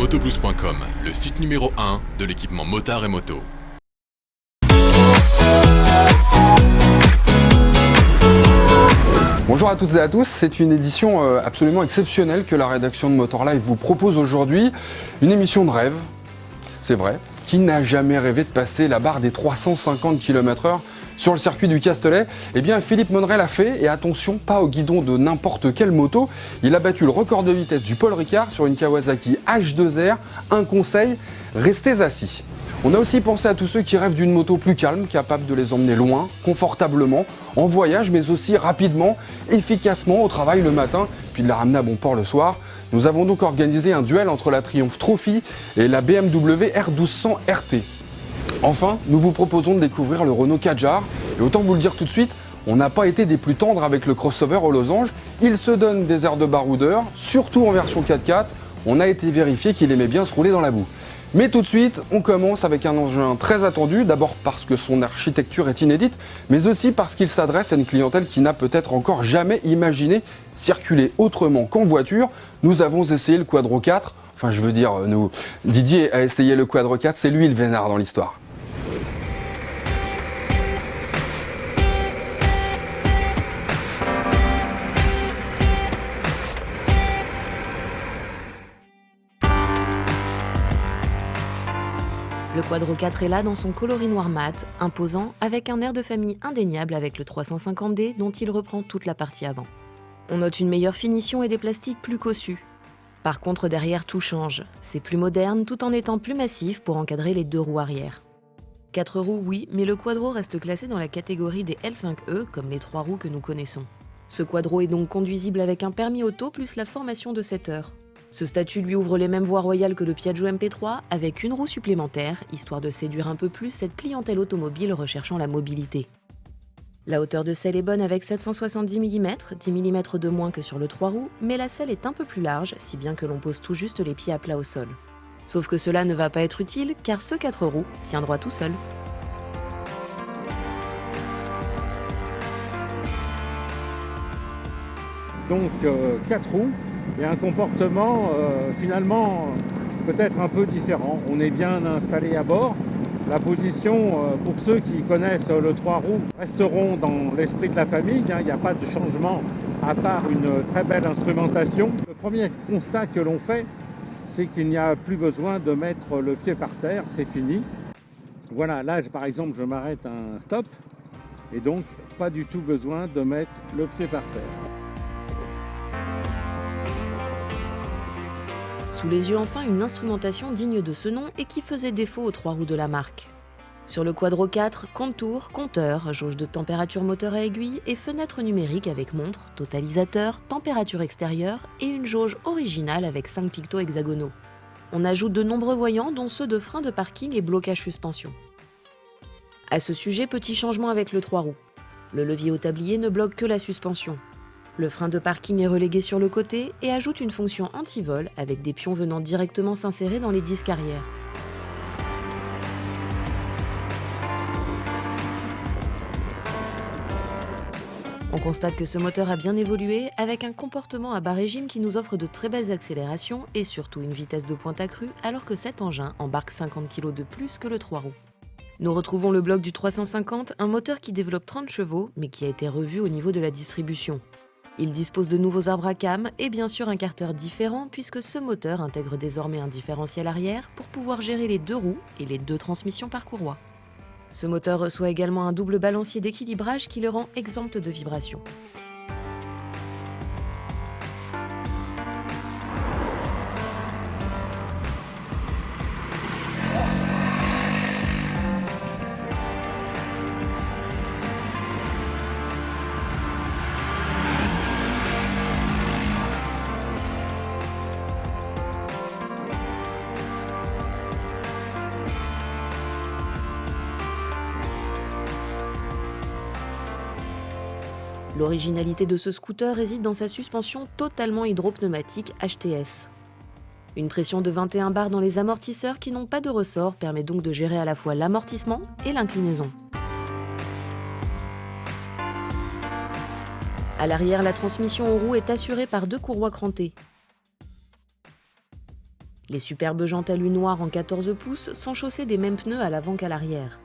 Motoblouse.com, le site numéro 1 de l'équipement motard et moto. Bonjour à toutes et à tous, c'est une édition absolument exceptionnelle que la rédaction de Motor Live vous propose aujourd'hui. Une émission de rêve, c'est vrai. Qui n'a jamais rêvé de passer la barre des 350 km/h sur le circuit du Castellet? Eh bien, Philippe Monnerel l'a fait, et attention, pas au guidon de n'importe quelle moto. Il a battu le record de vitesse du Paul Ricard sur une Kawasaki H2R. Un conseil, restez assis. On a aussi pensé à tous ceux qui rêvent d'une moto plus calme, capable de les emmener loin, confortablement, en voyage, mais aussi rapidement, efficacement au travail le matin, puis de la ramener à bon port le soir. Nous avons donc organisé un duel entre la Triumph Trophy et la BMW R1200 RT. Enfin, nous vous proposons de découvrir le Renault Kadjar. Et autant vous le dire tout de suite, on n'a pas été des plus tendres avec le crossover aux losanges. Il se donne des airs de baroudeur, surtout en version 4x4. On a été vérifié qu'il aimait bien se rouler dans la boue. Mais tout de suite, on commence avec un engin très attendu, d'abord parce que son architecture est inédite, mais aussi parce qu'il s'adresse à une clientèle qui n'a peut-être encore jamais imaginé circuler autrement qu'en voiture. Nous avons essayé le Quadro 4, enfin je veux dire nous. Didier a essayé le Quadro 4, c'est lui le vénard dans l'histoire. Le Quadro 4 est là dans son coloris noir mat, imposant, avec un air de famille indéniable avec le 350D dont il reprend toute la partie avant. On note une meilleure finition et des plastiques plus cossus. Par contre, derrière, tout change. C'est plus moderne tout en étant plus massif pour encadrer les deux roues arrière. 4 roues, oui, mais le Quadro reste classé dans la catégorie des L5E, comme les 3 roues que nous connaissons. Ce Quadro est donc conduisible avec un permis auto plus la formation de 7 heures. Ce statut lui ouvre les mêmes voies royales que le Piaggio MP3, avec une roue supplémentaire, histoire de séduire un peu plus cette clientèle automobile recherchant la mobilité. La hauteur de selle est bonne avec 770 mm, 10 mm de moins que sur le 3 roues, mais la selle est un peu plus large, si bien que l'on pose tout juste les pieds à plat au sol. Sauf que cela ne va pas être utile, car ce 4 roues tient droit tout seul. Donc 4 roues et un comportement finalement peut-être un peu différent. On est bien installé à bord. La position, pour ceux qui connaissent le 3 roues, resteront dans l'esprit de la famille. Il n'y a pas de changement à part une très belle instrumentation. Le premier constat que l'on fait, c'est qu'il n'y a plus besoin de mettre le pied par terre, c'est fini. Voilà, là par exemple je m'arrête à un stop et donc pas du tout besoin de mettre le pied par terre. Sous les yeux enfin une instrumentation digne de ce nom et qui faisait défaut aux 3 roues de la marque. Sur le Quadro 4, contour, compteur, jauge de température moteur à aiguille et fenêtre numérique avec montre, totalisateur, température extérieure et une jauge originale avec 5 pictos hexagonaux. On ajoute de nombreux voyants dont ceux de frein de parking et blocage suspension. À ce sujet, petit changement avec le 3 roues. Le levier au tablier ne bloque que la suspension. Le frein de parking est relégué sur le côté et ajoute une fonction anti-vol avec des pions venant directement s'insérer dans les disques arrière. On constate que ce moteur a bien évolué avec un comportement à bas régime qui nous offre de très belles accélérations et surtout une vitesse de pointe accrue alors que cet engin embarque 50 kg de plus que le 3 roues. Nous retrouvons le bloc du 350, un moteur qui développe 30 chevaux mais qui a été revu au niveau de la distribution. Il dispose de nouveaux arbres à cames et bien sûr un carter différent puisque ce moteur intègre désormais un différentiel arrière pour pouvoir gérer les 2 roues et les 2 transmissions par courroie. Ce moteur reçoit également un double balancier d'équilibrage qui le rend exempt de vibrations. L'originalité de ce scooter réside dans sa suspension totalement hydropneumatique HTS. Une pression de 21 bars dans les amortisseurs qui n'ont pas de ressort permet donc de gérer à la fois l'amortissement et l'inclinaison. À l'arrière, la transmission aux roues est assurée par 2 courroies crantées. Les superbes jantes alu noires en 14 pouces sont chaussées des mêmes pneus à l'avant qu'à l'arrière.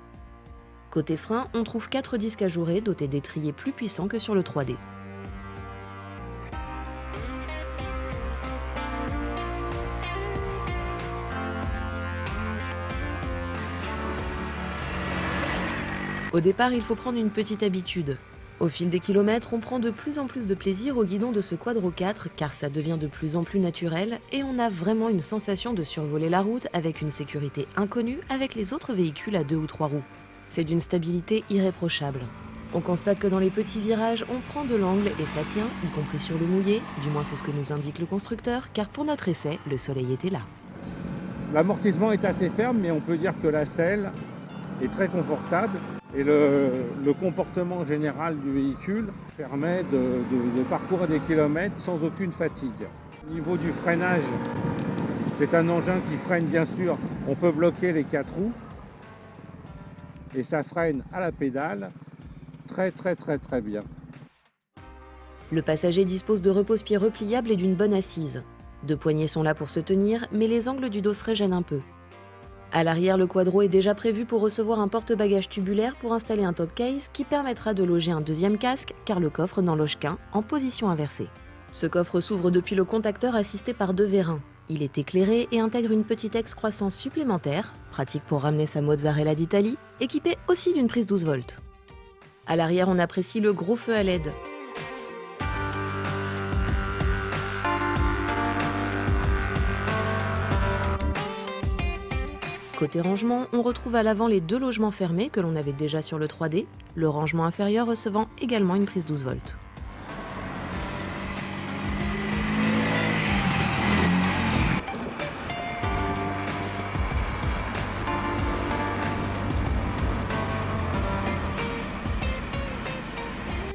Côté frein, on trouve 4 disques ajourés dotés d'étriers plus puissants que sur le 3D. Au départ, il faut prendre une petite habitude. Au fil des kilomètres, on prend de plus en plus de plaisir au guidon de ce Quadro 4 car ça devient de plus en plus naturel et on a vraiment une sensation de survoler la route avec une sécurité inconnue avec les autres véhicules à 2 ou 3 roues. C'est d'une stabilité irréprochable. On constate que dans les petits virages, on prend de l'angle et ça tient, y compris sur le mouillé, du moins c'est ce que nous indique le constructeur, car pour notre essai, le soleil était là. L'amortissement est assez ferme, mais on peut dire que la selle est très confortable. Et le comportement général du véhicule permet de parcourir des kilomètres sans aucune fatigue. Au niveau du freinage, c'est un engin qui freine bien sûr. On peut bloquer les 4 roues et ça freine à la pédale très bien. Le passager dispose de repose-pieds repliables et d'une bonne assise. 2 poignées sont là pour se tenir, mais les angles du dos se régènent un peu. À l'arrière, le Quadro est déjà prévu pour recevoir un porte-bagages tubulaire pour installer un top case qui permettra de loger un deuxième casque car le coffre n'en loge qu'un en position inversée. Ce coffre s'ouvre depuis le contacteur assisté par 2 vérins. Il est éclairé et intègre une petite excroissance supplémentaire, pratique pour ramener sa mozzarella d'Italie, équipée aussi d'une prise 12 volts. À l'arrière, on apprécie le gros feu à LED. Côté rangement, on retrouve à l'avant les 2 logements fermés que l'on avait déjà sur le 3D, le rangement inférieur recevant également une prise 12 volts.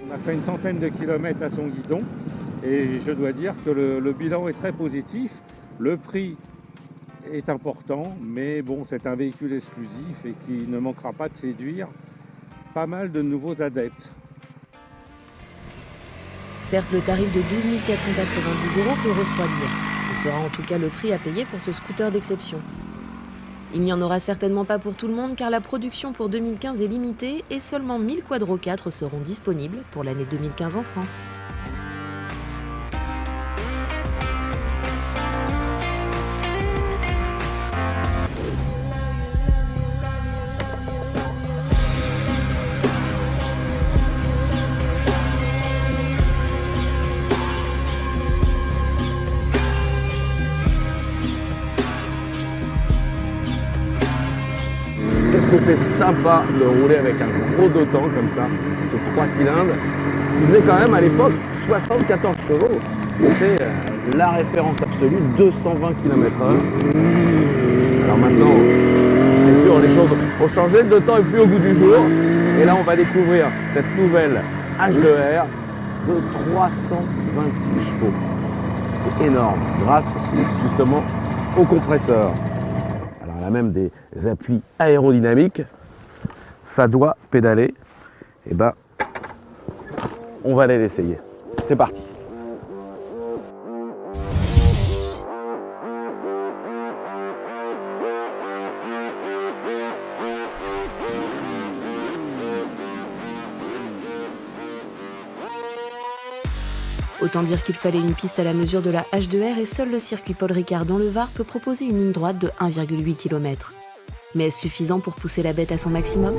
On a fait une centaine de kilomètres à son guidon et je dois dire que le bilan est très positif. Le prix est important, mais bon, c'est un véhicule exclusif et qui ne manquera pas de séduire pas mal de nouveaux adeptes. Certes, le tarif de 12 490 € peut refroidir. Ce sera en tout cas le prix à payer pour ce scooter d'exception. Il n'y en aura certainement pas pour tout le monde car la production pour 2015 est limitée et seulement 1000 Quadro 4 seront disponibles pour l'année 2015 en France. Qu'est-ce que c'est sympa de rouler avec un gros 2 temps comme ça, ce 3 cylindres, qui faisait quand même à l'époque 74 chevaux. C'était la référence absolue, 220 km/h. Alors maintenant, c'est sûr, les choses ont changé, le 2 temps est plus au goût du jour. Et là, on va découvrir cette nouvelle H2R de 326 chevaux. C'est énorme, grâce justement au compresseur. Alors, elle a même des appuis aérodynamiques. Ça doit pédaler. Et ben, on va aller l'essayer. C'est parti. Autant dire qu'il fallait une piste à la mesure de la H2R et seul le circuit Paul Ricard dans le Var peut proposer une ligne droite de 1,8 km. Mais est-ce suffisant pour pousser la bête à son maximum ?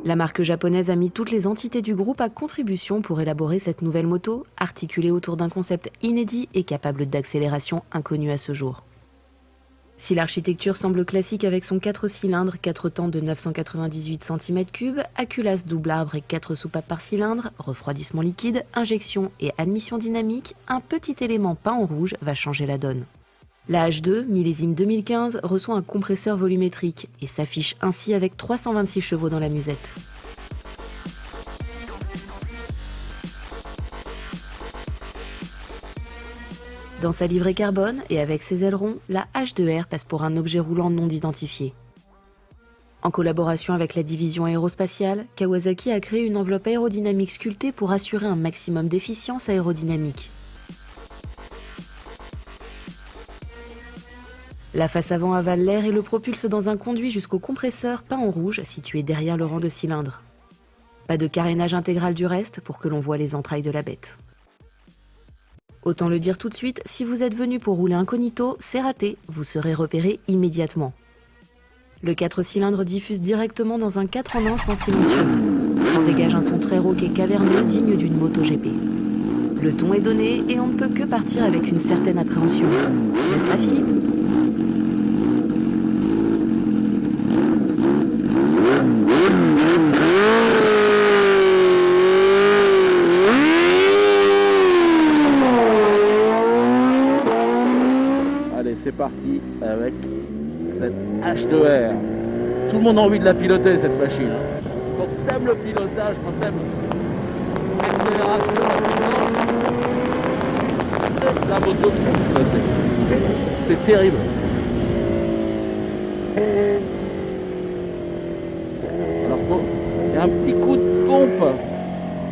La marque japonaise a mis toutes les entités du groupe à contribution pour élaborer cette nouvelle moto, articulée autour d'un concept inédit et capable d'accélération inconnue à ce jour. Si l'architecture semble classique avec son 4 cylindres, 4 temps de 998 cm3, acculasse double arbre et 4 soupapes par cylindre, refroidissement liquide, injection et admission dynamique, un petit élément peint en rouge va changer la donne. La H2, millésime 2015, reçoit un compresseur volumétrique et s'affiche ainsi avec 326 chevaux dans la musette. Dans sa livrée carbone et avec ses ailerons, la H2R passe pour un objet roulant non identifié. En collaboration avec la division aérospatiale, Kawasaki a créé une enveloppe aérodynamique sculptée pour assurer un maximum d'efficience aérodynamique. La face avant avale l'air et le propulse dans un conduit jusqu'au compresseur peint en rouge situé derrière le rang de cylindres. Pas de carénage intégral du reste pour que l'on voit les entrailles de la bête. Autant le dire tout de suite, si vous êtes venu pour rouler incognito, c'est raté, vous serez repéré immédiatement. Le 4 cylindres diffuse directement dans un 4 en 1 sans silencieux. On dégage un son très rauque et caverneux digne d'une moto GP. Le ton est donné et on ne peut que partir avec une certaine appréhension. N'est-ce pas Philippe ? C'est parti avec cette H2R. Tout le monde a envie de la piloter cette machine. Quand t'aimes le pilotage, quand t'aimes l'accélération, la puissance, c'est la moto qu'il faut piloter. C'est terrible. Alors il y a un petit coup de pompe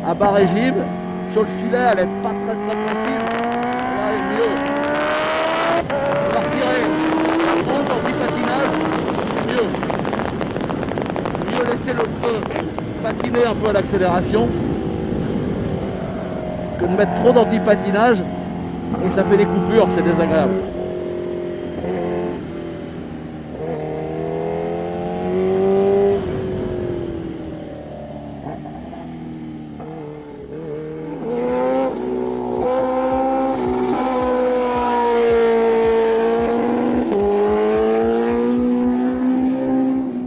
à bas régime. Sur le filet, elle n'est pas très précise. Là, elle est mieux. On va retirer la pompe anti-patinage, c'est mieux. Mieux laisser le pneu patiner un peu à l'accélération que de mettre trop d'anti-patinage et ça fait des coupures, c'est désagréable.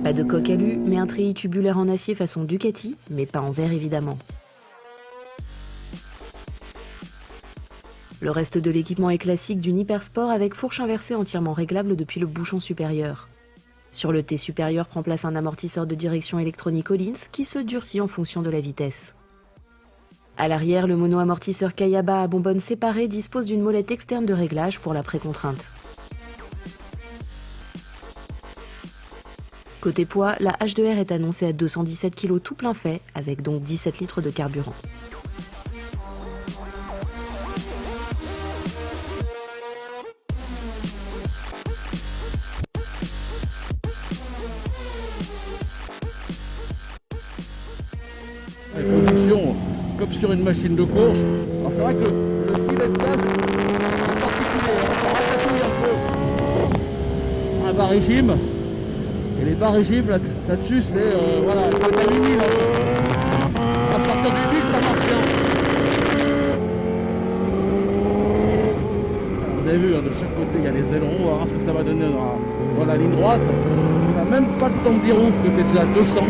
Pas de coque alu, mais un treillis tubulaire en acier façon Ducati, mais pas en verre évidemment. Le reste de l'équipement est classique d'une Hypersport avec fourche inversée entièrement réglable depuis le bouchon supérieur. Sur le T supérieur prend place un amortisseur de direction électronique Öhlins qui se durcit en fonction de la vitesse. À l'arrière, le mono-amortisseur Kayaba à bonbonnes séparées dispose d'une molette externe de réglage pour la précontrainte. Côté poids, la H2R est annoncée à 217 kg tout plein fait, avec donc 17 litres de carburant. Les positions comme sur une machine de course. Alors c'est vrai que le filet de base est particulier, ça ratatouille un peu un bas régime. Et les bas régimes là-dessus, c'est voilà, c'est à l'huile. À partir du vide, ça marche bien. Vous avez vu, hein, de chaque côté, il y a les ailerons. On va voir ce que ça va donner dans la ligne droite. On n'a même pas le temps de dire ouf que tu es déjà à 200.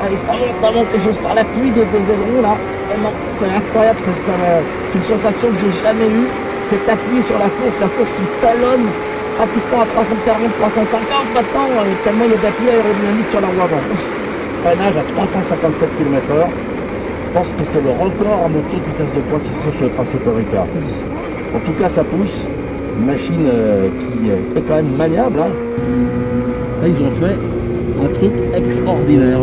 Allez, ça monte, et je sens l'appui des deux ailerons là. Vraiment, c'est incroyable, c'est une sensation que j'ai jamais eue. C'est appuyé sur la fourche qui talonne pratiquement à 340, 350 maintenant, tellement il y a d'appui aérodynamique sur la roue avant. Freinage à 357 km/h. Je pense que c'est le record en moto de vitesse de pointe ici sur le tracé Corica. En tout cas, ça pousse. Une machine qui est quand même maniable. Hein. Là, ils ont fait un truc extraordinaire.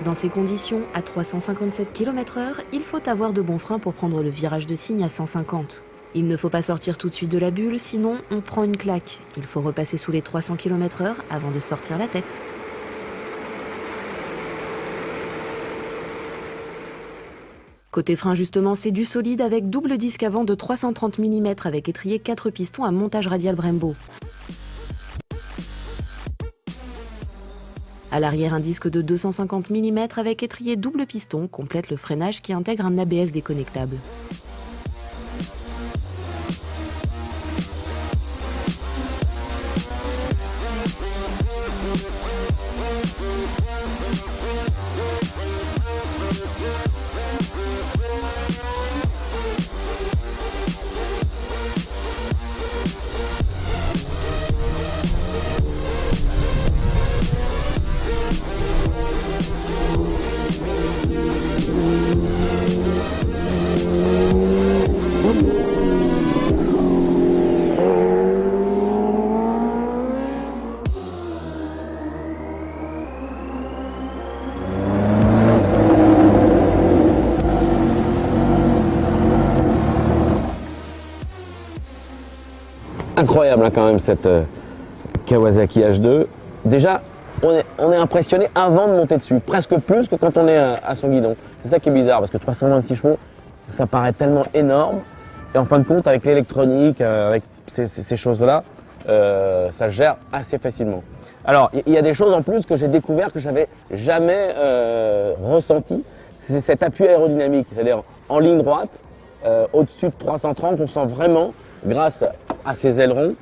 Dans ces conditions, à 357 km/h, il faut avoir de bons freins pour prendre le virage de cygne à 150. Il ne faut pas sortir tout de suite de la bulle, sinon on prend une claque. Il faut repasser sous les 300 km/h avant de sortir la tête. Côté frein justement, c'est du solide avec double disque avant de 330 mm avec étrier 4 pistons à montage radial Brembo. À l'arrière, un disque de 250 mm avec étrier double piston complète le freinage qui intègre un ABS déconnectable. Incroyable hein, quand même cette Kawasaki H2. Déjà, on est impressionné avant de monter dessus, presque plus que quand on est à son guidon. C'est ça qui est bizarre, parce que 326 chevaux, ça paraît tellement énorme. Et en fin de compte, avec l'électronique, avec ces choses-là, ça se gère assez facilement. Alors, il y a des choses en plus que j'ai découvert que j'avais jamais ressenti. C'est cet appui aérodynamique, c'est-à-dire en ligne droite, au-dessus de 330, on sent vraiment, grâce à ces ailerons,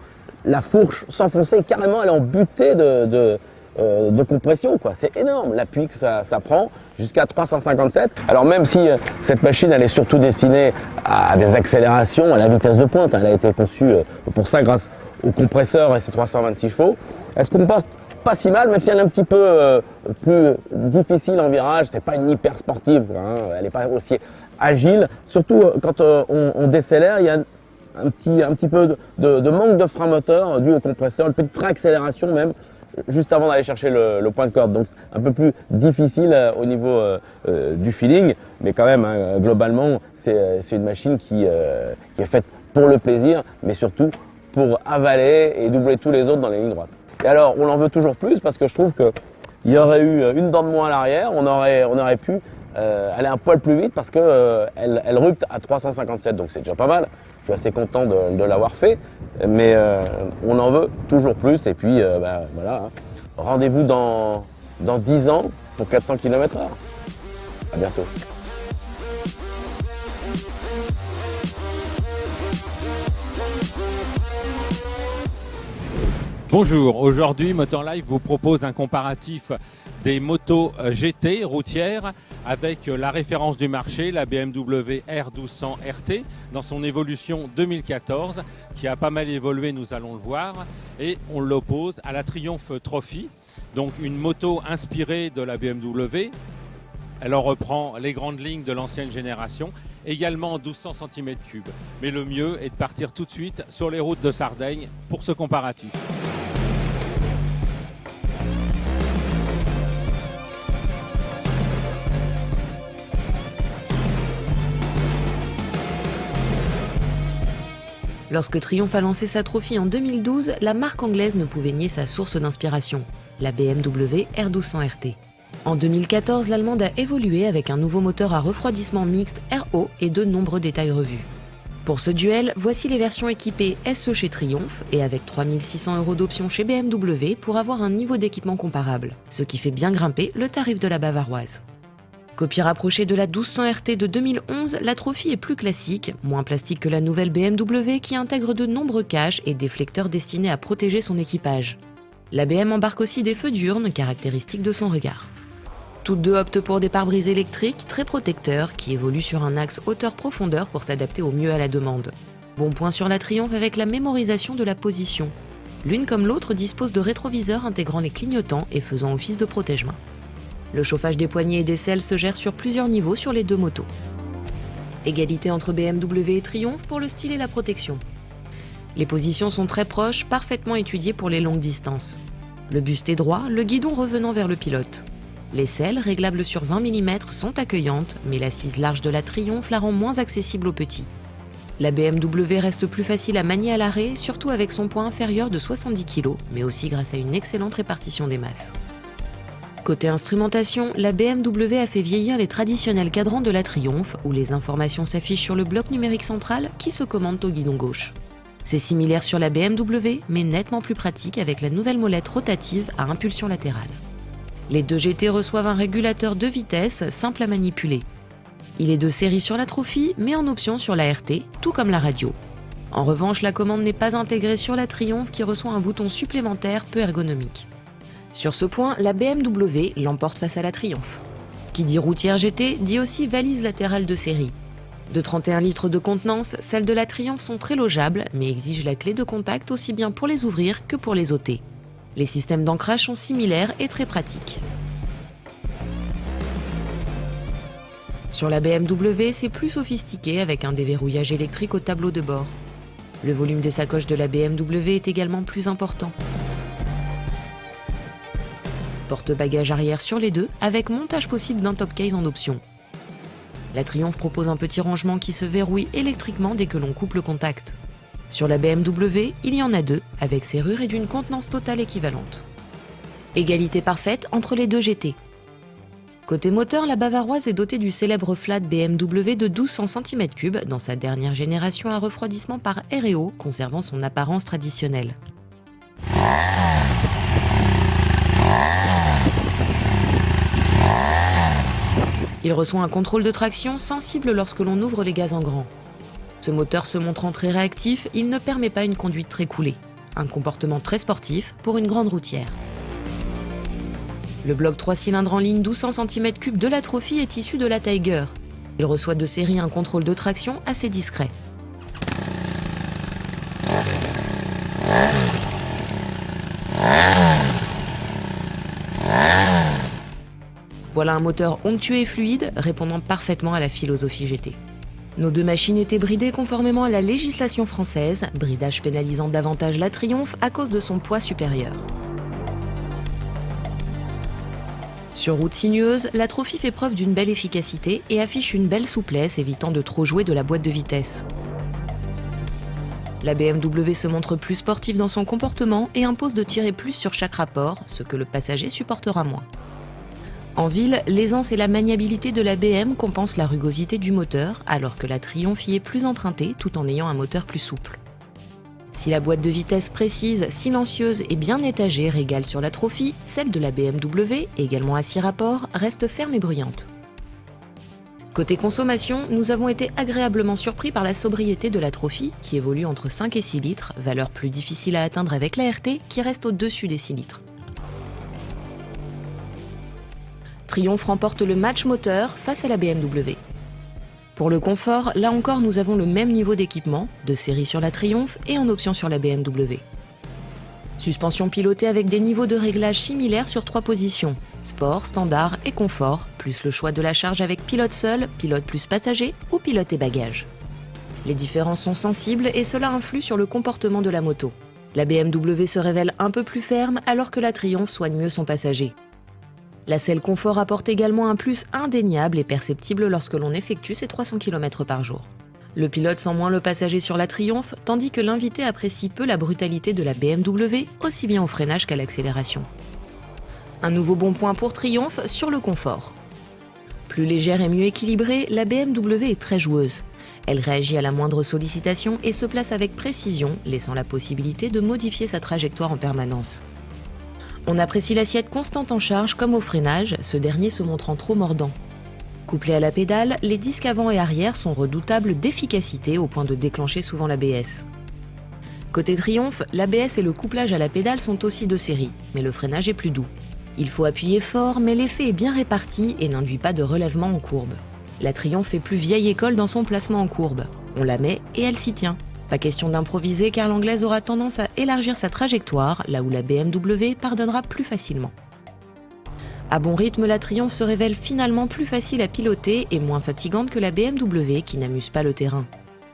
la fourche s'enfoncer carrément, elle est en butée de compression, quoi. C'est énorme l'appui que ça prend, jusqu'à 357. Alors même si cette machine elle est surtout destinée à des accélérations à la vitesse de pointe, elle a été conçue pour ça grâce au compresseur et ses 326 chevaux, elle se comporte pas si mal, même si elle est un petit peu plus difficile en virage. C'est pas une hyper sportive, hein. Elle n'est pas aussi agile, surtout quand on décélère, il y a un petit peu de manque de frein moteur dû au compresseur, une petite réaccélération même juste avant d'aller chercher le point de corde, donc un peu plus difficile au niveau du feeling, mais quand même hein, globalement c'est une machine qui est faite pour le plaisir, mais surtout pour avaler et doubler tous les autres dans les lignes droites. Et alors on en veut toujours plus parce que je trouve qu'il y aurait eu une dent de moins à l'arrière, on aurait pu aller un poil plus vite parce que elle rupte à 357, donc c'est déjà pas mal. Je suis assez content de l'avoir fait, mais on en veut toujours plus. Et puis voilà, hein. Rendez-vous dans 10 ans pour 400 km/h. À bientôt. Bonjour, aujourd'hui Motor Live vous propose un comparatif des motos GT routières avec la référence du marché, la BMW R1200 RT, dans son évolution 2014, qui a pas mal évolué, nous allons le voir, et on l'oppose à la Triumph Trophy, donc une moto inspirée de la BMW. Elle en reprend les grandes lignes de l'ancienne génération, également en 1200 cm3. Mais le mieux est de partir tout de suite sur les routes de Sardaigne pour ce comparatif. Lorsque Triumph a lancé sa Trophy en 2012, la marque anglaise ne pouvait nier sa source d'inspiration, la BMW R1200 RT. En 2014, l'allemande a évolué avec un nouveau moteur à refroidissement mixte RO et de nombreux détails revus. Pour ce duel, voici les versions équipées SE chez Triumph et avec 3 600 € d'options chez BMW pour avoir un niveau d'équipement comparable, ce qui fait bien grimper le tarif de la bavaroise. Copie rapprochée de la 1200 RT de 2011, la Trophy est plus classique, moins plastique que la nouvelle BMW qui intègre de nombreux caches et déflecteurs destinés à protéger son équipage. La BM embarque aussi des feux diurnes caractéristiques de son regard. Toutes deux optent pour des pare-brises électriques très protecteurs qui évoluent sur un axe hauteur-profondeur pour s'adapter au mieux à la demande. Bon point sur la Triumph avec la mémorisation de la position. L'une comme l'autre dispose de rétroviseurs intégrant les clignotants et faisant office de protège-main. Le chauffage des poignées et des selles se gère sur plusieurs niveaux sur les deux motos. Égalité entre BMW et Triumph pour le style et la protection. Les positions sont très proches, parfaitement étudiées pour les longues distances. Le buste est droit, le guidon revenant vers le pilote. Les selles, réglables sur 20 mm, sont accueillantes, mais l'assise large de la Triumph la rend moins accessible aux petits. La BMW reste plus facile à manier à l'arrêt, surtout avec son poids inférieur de 70 kg, mais aussi grâce à une excellente répartition des masses. Côté instrumentation, la BMW a fait vieillir les traditionnels cadrans de la Triumph, où les informations s'affichent sur le bloc numérique central qui se commande au guidon gauche. C'est similaire sur la BMW, mais nettement plus pratique avec la nouvelle molette rotative à impulsion latérale. Les deux GT reçoivent un régulateur de vitesse simple à manipuler. Il est de série sur la Trophy, mais en option sur la RT, tout comme la radio. En revanche, la commande n'est pas intégrée sur la Triumph qui reçoit un bouton supplémentaire peu ergonomique. Sur ce point, la BMW l'emporte face à la Triumph. Qui dit routière GT dit aussi valise latérale de série. De 31 litres de contenance, celles de la Triumph sont très logeables, mais exigent la clé de contact aussi bien pour les ouvrir que pour les ôter. Les systèmes d'ancrage sont similaires et très pratiques. Sur la BMW, c'est plus sophistiqué avec un déverrouillage électrique au tableau de bord. Le volume des sacoches de la BMW est également plus important. Porte-bagages arrière sur les deux, avec montage possible d'un top case en option. La Triumph propose un petit rangement qui se verrouille électriquement dès que l'on coupe le contact. Sur la BMW, il y en a deux, avec serrure et d'une contenance totale équivalente. Égalité parfaite entre les deux GT. Côté moteur, la bavaroise est dotée du célèbre flat BMW de 1200 cm3 dans sa dernière génération à refroidissement par air et eau, conservant son apparence traditionnelle. Il reçoit un contrôle de traction sensible lorsque l'on ouvre les gaz en grand. Ce moteur se montrant très réactif, il ne permet pas une conduite très coulée. Un comportement très sportif pour une grande routière. Le bloc 3 cylindres en ligne 1200 cm3 de la Trophy est issu de la Tiger. Il reçoit de série un contrôle de traction assez discret. Voilà un moteur onctueux et fluide, répondant parfaitement à la philosophie GT. Nos deux machines étaient bridées conformément à la législation française, bridage pénalisant davantage la Triumph à cause de son poids supérieur. Sur route sinueuse, la Trophy fait preuve d'une belle efficacité et affiche une belle souplesse, évitant de trop jouer de la boîte de vitesse. La BMW se montre plus sportive dans son comportement et impose de tirer plus sur chaque rapport, ce que le passager supportera moins. En ville, l'aisance et la maniabilité de la BM compensent la rugosité du moteur, alors que la Triumph y est plus empruntée tout en ayant un moteur plus souple. Si la boîte de vitesse précise, silencieuse et bien étagée régale sur la Trophy, celle de la BMW, également à 6 rapports, reste ferme et bruyante. Côté consommation, nous avons été agréablement surpris par la sobriété de la Trophy, qui évolue entre 5 et 6 litres, valeur plus difficile à atteindre avec la RT, qui reste au-dessus des 6 litres. Triumph remporte le match moteur face à la BMW. Pour le confort, là encore nous avons le même niveau d'équipement, de série sur la Triumph et en option sur la BMW. Suspension pilotée avec des niveaux de réglage similaires sur 3 positions, sport, standard et confort, plus le choix de la charge avec pilote seul, pilote plus passager ou pilote et bagages. Les différences sont sensibles et cela influe sur le comportement de la moto. La BMW se révèle un peu plus ferme alors que la Triumph soigne mieux son passager. La selle confort apporte également un plus indéniable et perceptible lorsque l'on effectue ses 300 km par jour. Le pilote sent moins le passager sur la Triumph, tandis que l'invité apprécie peu la brutalité de la BMW, aussi bien au freinage qu'à l'accélération. Un nouveau bon point pour Triumph sur le confort. Plus légère et mieux équilibrée, la BMW est très joueuse. Elle réagit à la moindre sollicitation et se place avec précision, laissant la possibilité de modifier sa trajectoire en permanence. On apprécie l'assiette constante en charge comme au freinage, ce dernier se montrant trop mordant. Couplés à la pédale, les disques avant et arrière sont redoutables d'efficacité au point de déclencher souvent l'ABS. Côté Triumph, l'ABS et le couplage à la pédale sont aussi de série, mais le freinage est plus doux. Il faut appuyer fort, mais l'effet est bien réparti et n'induit pas de relèvement en courbe. La Triumph est plus vieille école dans son placement en courbe. On la met et elle s'y tient. Pas question d'improviser car l'anglaise aura tendance à élargir sa trajectoire, là où la BMW pardonnera plus facilement. À bon rythme, la Triumph se révèle finalement plus facile à piloter et moins fatigante que la BMW qui n'amuse pas le terrain.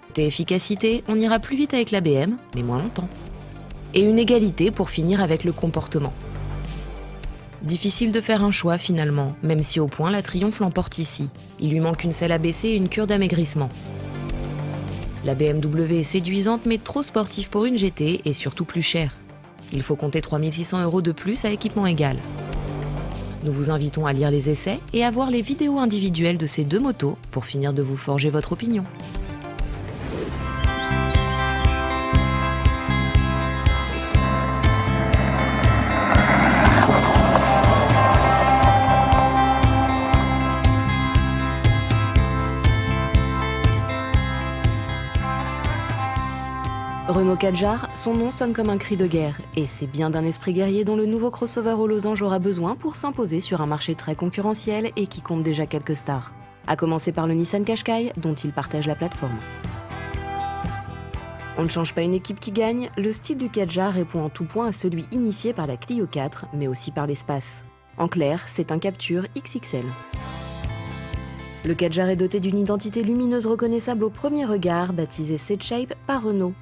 Côté efficacité, on ira plus vite avec la BM, mais moins longtemps. Et une égalité pour finir avec le comportement. Difficile de faire un choix finalement, même si au point la Triumph l'emporte ici. Il lui manque une selle à baisser et une cure d'amaigrissement. La BMW est séduisante mais trop sportive pour une GT et surtout plus chère. Il faut compter 3 600 € de plus à équipement égal. Nous vous invitons à lire les essais et à voir les vidéos individuelles de ces deux motos pour finir de vous forger votre opinion. Renault Kadjar, son nom sonne comme un cri de guerre, et c'est bien d'un esprit guerrier dont le nouveau crossover aux losanges aura besoin pour s'imposer sur un marché très concurrentiel et qui compte déjà quelques stars. À commencer par le Nissan Qashqai, dont il partage la plateforme. On ne change pas une équipe qui gagne, le style du Kadjar répond en tout point à celui initié par la Clio 4, mais aussi par l'espace. En clair, c'est un Captur XXL. Le Kadjar est doté d'une identité lumineuse reconnaissable au premier regard, baptisée C-Shape par Renault.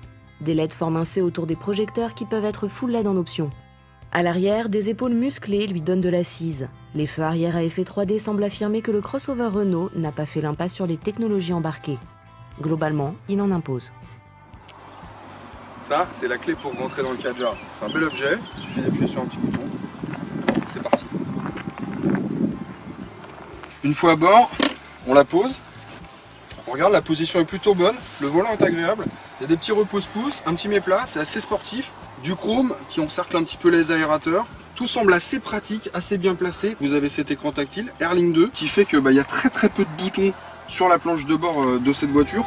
Des LED forment un C autour des projecteurs qui peuvent être full LED en option. À l'arrière, des épaules musclées lui donnent de l'assise. Les feux arrière à effet 3D semblent affirmer que le crossover Renault n'a pas fait l'impasse sur les technologies embarquées. Globalement, il en impose. Ça, c'est la clé pour rentrer dans le Kadjar. C'est un bel objet, il suffit d'appuyer sur un petit bouton. C'est parti. Une fois à bord, on la pose. On regarde, la position est plutôt bonne, le volant est agréable. Il y a des petits repose-pouces, un petit mets-plat, c'est assez sportif. Du chrome qui encercle un petit peu les aérateurs. Tout semble assez pratique, assez bien placé. Vous avez cet écran tactile Airlink 2 qui fait que y a très peu de boutons sur la planche de bord de cette voiture.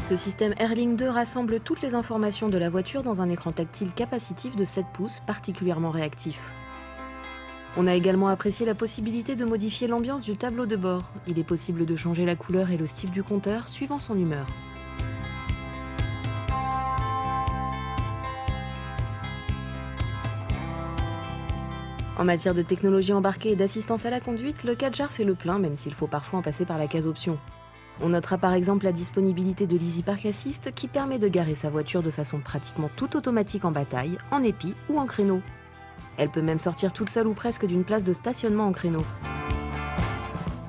Ce système Airlink 2 rassemble toutes les informations de la voiture dans un écran tactile capacitif de 7 pouces particulièrement réactif. On a également apprécié la possibilité de modifier l'ambiance du tableau de bord. Il est possible de changer la couleur et le style du compteur suivant son humeur. En matière de technologie embarquée et d'assistance à la conduite, le Kadjar fait le plein même s'il faut parfois en passer par la case option. On notera par exemple la disponibilité de l'Easy Park Assist qui permet de garer sa voiture de façon pratiquement tout automatique en bataille, en épi ou en créneau. Elle peut même sortir toute seule ou presque d'une place de stationnement en créneau.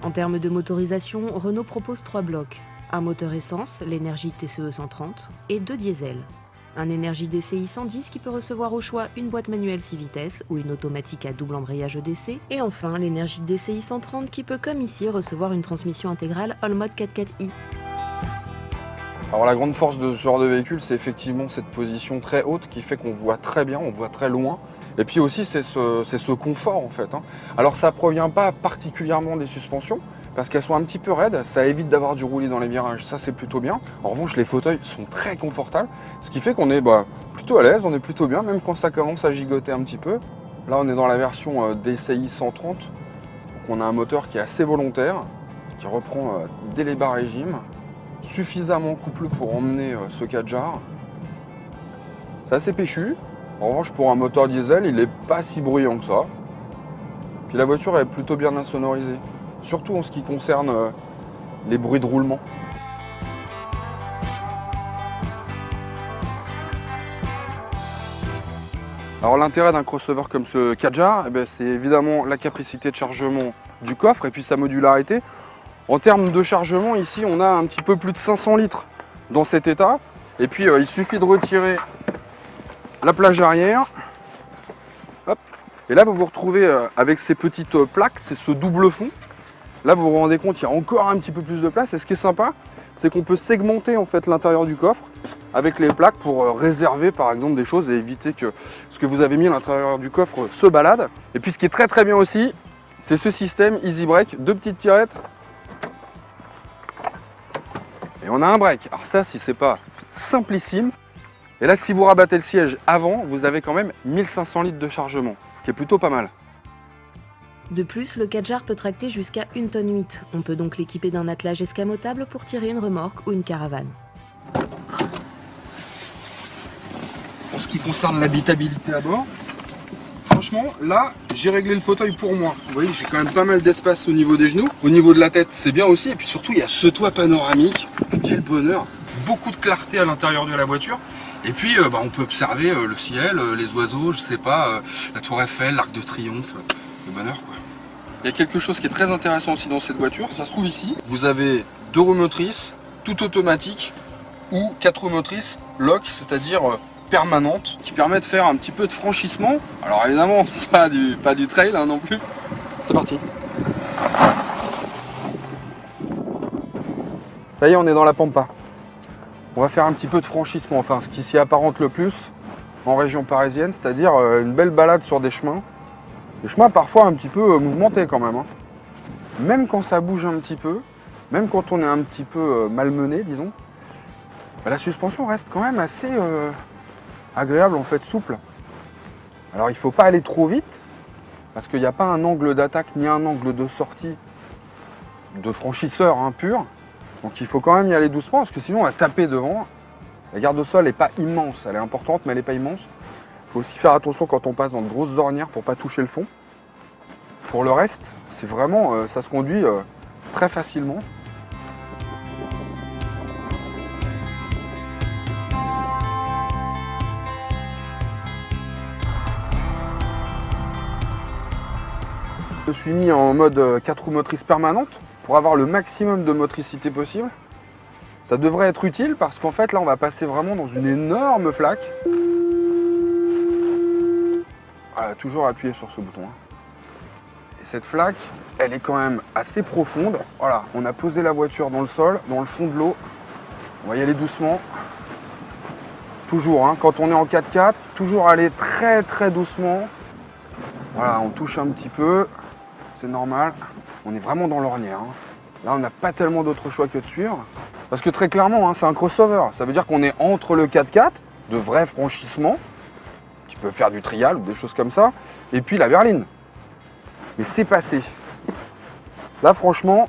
En termes de motorisation, Renault propose 3 blocs. Un moteur essence, l'Energy TCE 130, et 2 diesels. Un Energy DCI 110 qui peut recevoir au choix une boîte manuelle 6 vitesses ou une automatique à double embrayage EDC. Et enfin, l'Energy DCI 130 qui peut, comme ici, recevoir une transmission intégrale All Mode 4x4i. Alors la grande force de ce genre de véhicule, c'est effectivement cette position très haute qui fait qu'on voit très bien, on voit très loin. Et puis aussi, c'est ce confort en fait. Alors ça ne provient pas particulièrement des suspensions, parce qu'elles sont un petit peu raides, ça évite d'avoir du roulis dans les virages, ça c'est plutôt bien. En revanche, les fauteuils sont très confortables, ce qui fait qu'on est plutôt à l'aise, on est plutôt bien, même quand ça commence à gigoter un petit peu. Là, on est dans la version DCI 130, donc on a un moteur qui est assez volontaire, qui reprend dès les bas régimes, suffisamment coupleux pour emmener ce Kadjar. C'est assez péchu. En revanche, pour un moteur diesel, il n'est pas si bruyant que ça. Puis la voiture est plutôt bien insonorisée, surtout en ce qui concerne les bruits de roulement. Alors l'intérêt d'un crossover comme ce Kadjar, c'est évidemment la capacité de chargement du coffre et puis sa modularité. En termes de chargement, ici on a un petit peu plus de 500 litres dans cet état. Et puis il suffit de retirer la plage arrière. Hop. Et là vous vous retrouvez avec ces petites plaques, c'est ce double fond. Là vous vous rendez compte, il y a encore un petit peu plus de place. Et ce qui est sympa, c'est qu'on peut segmenter en fait l'intérieur du coffre avec les plaques pour réserver par exemple des choses et éviter que ce que vous avez mis à l'intérieur du coffre se balade. Et puis ce qui est très bien aussi, c'est ce système Easy Break, 2 petites tirettes. Et on a un break. Alors ça, si c'est pas simplissime. Et là, si vous rabattez le siège avant, vous avez quand même 1500 litres de chargement, ce qui est plutôt pas mal. De plus, le Kadjar peut tracter jusqu'à 1,8 tonne. On peut donc l'équiper d'un attelage escamotable pour tirer une remorque ou une caravane. En ce qui concerne l'habitabilité à bord, franchement, là, j'ai réglé le fauteuil pour moi. Vous voyez, j'ai quand même pas mal d'espace au niveau des genoux. Au niveau de la tête, c'est bien aussi. Et puis surtout, il y a ce toit panoramique. Quel bonheur! Beaucoup de clarté à l'intérieur de la voiture. Et puis, on peut observer le ciel, les oiseaux, je sais pas, la tour Eiffel, l'Arc de Triomphe. Le bonheur, quoi. Il y a quelque chose qui est très intéressant aussi dans cette voiture. Ça se trouve ici. Vous avez 2 roues motrices, tout automatique. ou 4 roues motrices lock, c'est-à-dire permanente, qui permet de faire un petit peu de franchissement. Alors évidemment, pas du trail hein, non plus. C'est parti. Ça y est, on est dans la pampa. On va faire un petit peu de franchissement, enfin ce qui s'y apparente le plus en région parisienne, c'est-à-dire une belle balade sur des chemins. Des chemins parfois un petit peu mouvementés quand même. Hein. Même quand ça bouge un petit peu, même quand on est un petit peu malmené, disons, la suspension reste quand même assez agréable, en fait, souple. Alors il ne faut pas aller trop vite, parce qu'il n'y a pas un angle d'attaque ni un angle de sortie de franchisseur hein, pur. Donc il faut quand même y aller doucement, parce que sinon on va taper devant. La garde au sol n'est pas immense, elle est importante, mais elle n'est pas immense. Il faut aussi faire attention quand on passe dans de grosses ornières pour ne pas toucher le fond. Pour le reste, c'est vraiment, ça se conduit très facilement. Je me suis mis en mode 4 roues motrices permanente pour avoir le maximum de motricité possible. Ça devrait être utile parce qu'en fait là on va passer vraiment dans une énorme flaque. Voilà, toujours appuyer sur ce bouton. Et cette flaque, elle est quand même assez profonde. Voilà, on a posé la voiture dans le sol, dans le fond de l'eau. On va y aller doucement. Toujours, hein, quand on est en 4x4, toujours aller très très doucement. Voilà, on touche un petit peu. C'est normal, on est vraiment dans l'ornière. Hein. Là, on n'a pas tellement d'autre choix que de suivre. Parce que très clairement, hein, c'est un crossover. Ça veut dire qu'on est entre le 4x4, de vrais franchissements, qui peut faire du trial ou des choses comme ça, et puis la berline. Mais c'est passé. Là, franchement,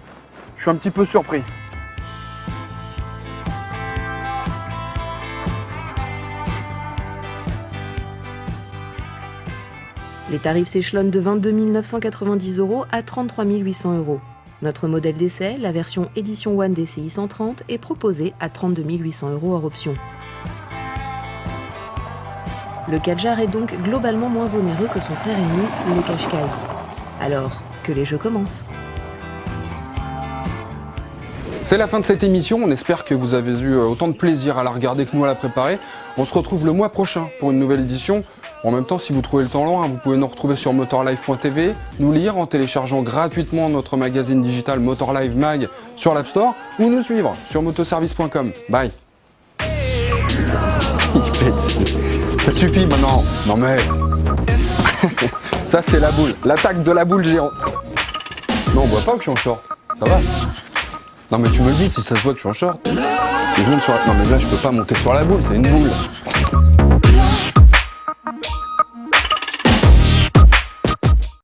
je suis un petit peu surpris. Les tarifs s'échelonnent de 22 990 € à 33 800 €. Notre modèle d'essai, la version Edition One DCI 130, est proposé à 32 800 € hors option. Le Kadjar est donc globalement moins onéreux que son frère ennemi, le Qashqai. Alors, que les jeux commencent. C'est la fin de cette émission, on espère que vous avez eu autant de plaisir à la regarder que nous à la préparer. On se retrouve le mois prochain pour une nouvelle édition. En même temps, si vous trouvez le temps long, vous pouvez nous retrouver sur motorlive.tv, nous lire en téléchargeant gratuitement notre magazine digital Motorlive Mag sur l'App Store ou nous suivre sur motoservice.com. Bye. Ça suffit maintenant. Non mais... Ça c'est la boule, l'attaque de la boule géante. Non, on voit pas que je suis en short, ça va. Non mais tu me le dis si ça se voit que je suis en short. Je monte sur la... Non mais là je peux pas monter sur la boule, c'est une boule.